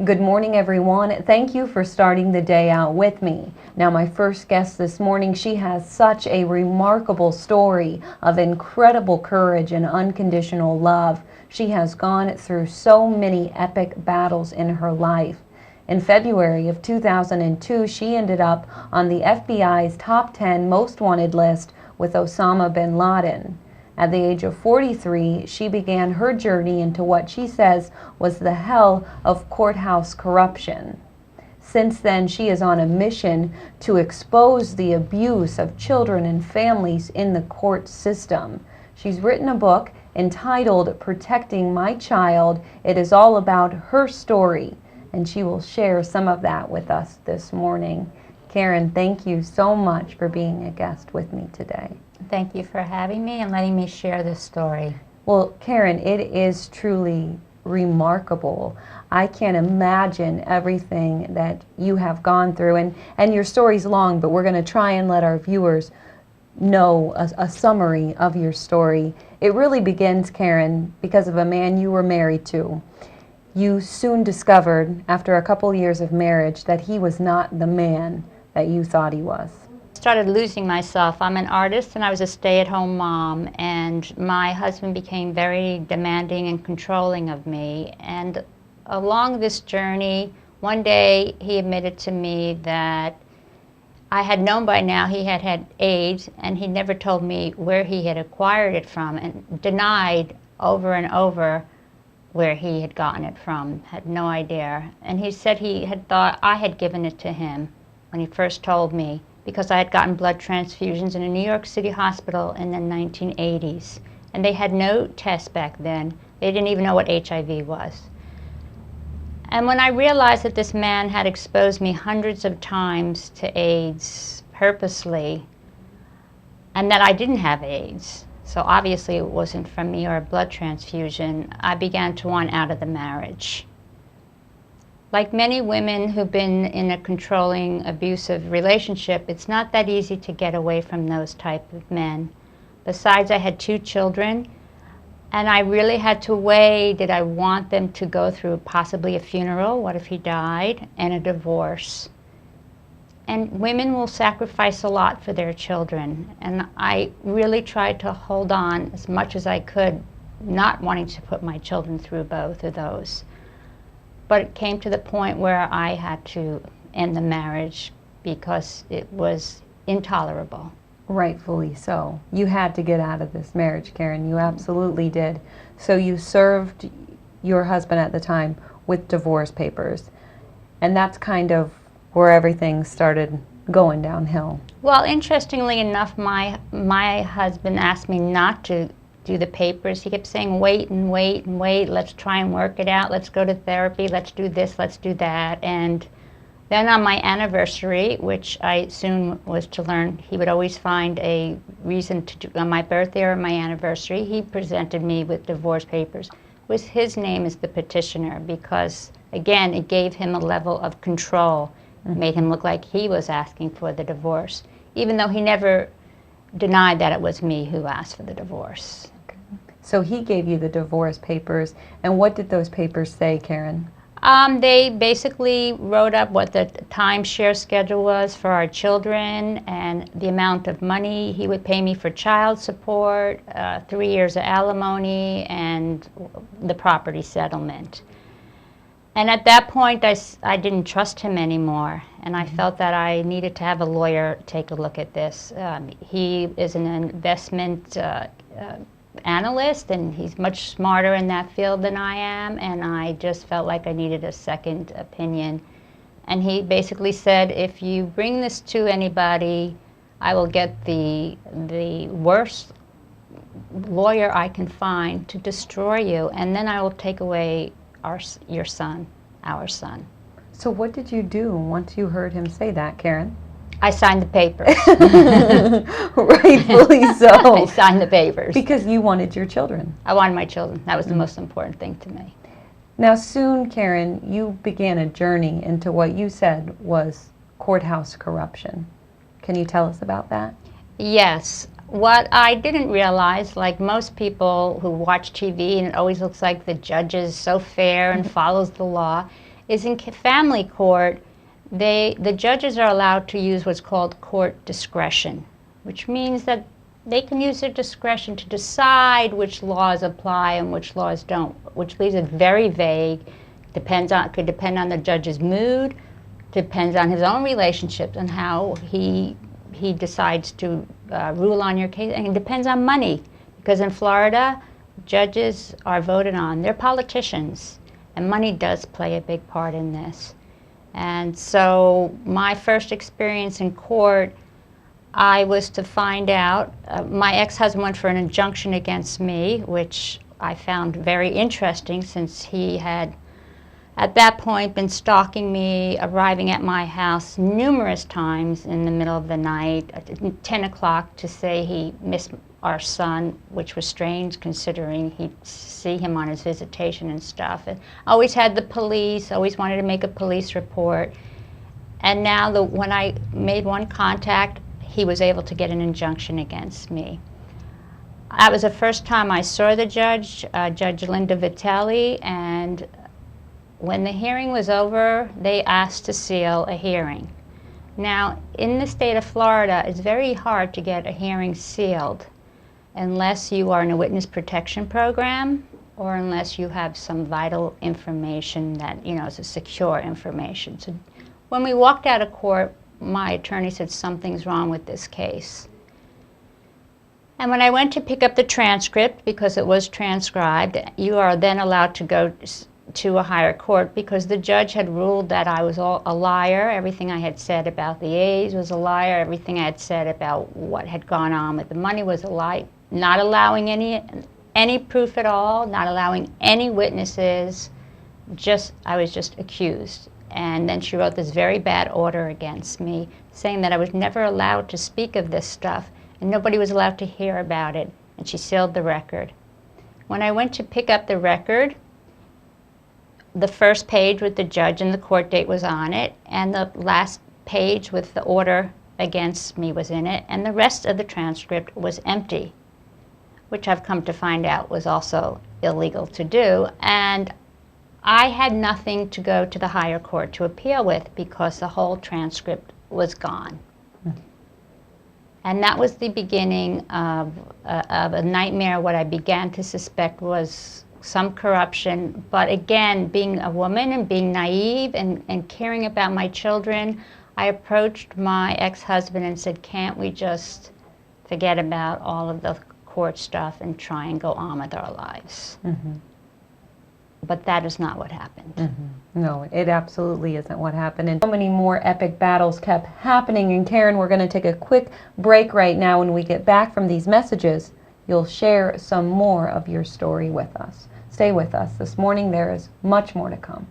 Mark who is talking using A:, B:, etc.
A: Good morning, everyone. Thank you for starting the day out with me. Now, my first guest this morning, she has such a remarkable story of incredible courage and unconditional love. She has gone through so many epic battles in her life. In February of 2002, she ended up on the FBI's top 10 most wanted list with Osama bin Laden. At the age of 43, she began her journey into what she says was the hell of courthouse corruption. Since then, she is on a mission to expose the abuse of children and families in the court system. She's written a book entitled Protecting My Child. It is all about her story, and she will share some of that with us this morning. Caren, thank you so much for being a guest with me today.
B: Thank you for having me and letting me share this story.
A: Well, Caren, it is truly remarkable. I can't imagine everything that you have gone through, and your story's long, but we're going to try and let our viewers know a summary of your story. It really begins, Caren, because of a man you were married to. You soon discovered, after a couple years of marriage, that he was not the man that you thought he was.
B: Started losing myself. I'm an artist and I was a stay-at-home mom, and my husband became very demanding and controlling of me. And along this journey, one day he admitted to me that I had known by now he had had AIDS, and he never told me where he had acquired it from, and denied over and over where he had gotten it from, had no idea. And he said he had thought I had given it to him when he first told me, because I had gotten blood transfusions in a New York City hospital in the 1980s. And they had no tests back then. They didn't even know what HIV was. And when I realized that this man had exposed me hundreds of times to AIDS purposely, and that I didn't have AIDS, so obviously it wasn't from me or a blood transfusion, I began to want out of the marriage. Like many women who've been in a controlling, abusive relationship, it's not that easy to get away from those type of men. Besides, I had 2 children, and I really had to weigh, did I want them to go through possibly a funeral, what if he died, and a divorce? And women will sacrifice a lot for their children, and I really tried to hold on as much as I could, not wanting to put my children through both of those. But it came to the point where I had to end the marriage because it was intolerable.
A: Rightfully so. You had to get out of this marriage, Caren. You absolutely did. So you served your husband at the time with divorce papers, and that's kind of where everything started going downhill.
B: Well, interestingly enough, my husband asked me not to do the papers. He kept saying, wait and wait and wait, let's try and work it out, let's go to therapy, let's do this, let's do that. And then on my anniversary, which I soon was to learn, he would always find a reason to do, on my birthday or my anniversary, he presented me with divorce papers with his name as the petitioner, because again, it gave him a level of control. It made him look like he was asking for the divorce, even though he never denied that it was me who asked for the divorce.
A: So he gave you the divorce papers, and what did those papers say, Caren?
B: They basically wrote up what the timeshare schedule was for our children and the amount of money he would pay me for child support, 3 years of alimony, and the property settlement. And at that point, I didn't trust him anymore, and I felt that I needed to have a lawyer take a look at this. He is an investment analyst, and he's much smarter in that field than I am, and I just felt like I needed a second opinion. And he basically said, if you bring this to anybody, I will get the worst lawyer I can find to destroy you, and then I will take away your son, our son.
A: So what did you do once you heard him say that, Caren?
B: I signed the papers.
A: Rightfully so.
B: I signed the papers.
A: Because you wanted your children.
B: I wanted my children. That was the most important thing to me.
A: Now soon, Caren, you began a journey into what you said was courthouse corruption. Can you tell us about that?
B: Yes. What I didn't realize, like most people who watch TV and it always looks like the judge is so fair and follows the law, is in family court, the judges are allowed to use what's called court discretion, which means that they can use their discretion to decide which laws apply and which laws don't, which leaves it very vague. Could depend on the judge's mood, depends on his own relationships and how he decides to rule on your case, and it depends on money, because in Florida, judges are voted on. They're politicians, and money does play a big part in this. And so my first experience in court, I was to find out, my ex-husband went for an injunction against me, which I found very interesting since he had, at that point, been stalking me, arriving at my house numerous times in the middle of the night, at 10 o'clock, to say he missed our son, which was strange considering he'd see him on his visitation and stuff. And always had the police, always wanted to make a police report. And now when I made one contact, he was able to get an injunction against me. That was the first time I saw the judge, Judge Linda Vitelli, and when the hearing was over, they asked to seal a hearing. Now, in the state of Florida, it's very hard to get a hearing sealed unless you are in a witness protection program or unless you have some vital information that, you know, is a secure information. So when we walked out of court, my attorney said, something's wrong with this case. And when I went to pick up the transcript, because it was transcribed, you are then allowed to go to a higher court because the judge had ruled that I was a liar. Everything I had said about the A's was a liar. Everything I had said about what had gone on with the money was a lie. Not allowing any proof at all, not allowing any witnesses, I was just accused. And then she wrote this very bad order against me, saying that I was never allowed to speak of this stuff and nobody was allowed to hear about it. And she sealed the record. When I went to pick up the record, the first page with the judge and the court date was on it, and the last page with the order against me was in it, and the rest of the transcript was empty, which I've come to find out was also illegal to do. And I had nothing to go to the higher court to appeal with because the whole transcript was gone. And that was the beginning of a nightmare. What I began to suspect was some corruption, but again, being a woman and being naive and caring about my children, I approached my ex-husband and said, can't we just forget about all of the court stuff and try and go on with our lives? Mm-hmm. But that is not what happened. Mm-hmm.
A: No, it absolutely isn't what happened. And so many more epic battles kept happening. And Caren, we're going to take a quick break right now. When we get back from these messages, you'll share some more of your story with us. Stay with us. This morning there is much more to come.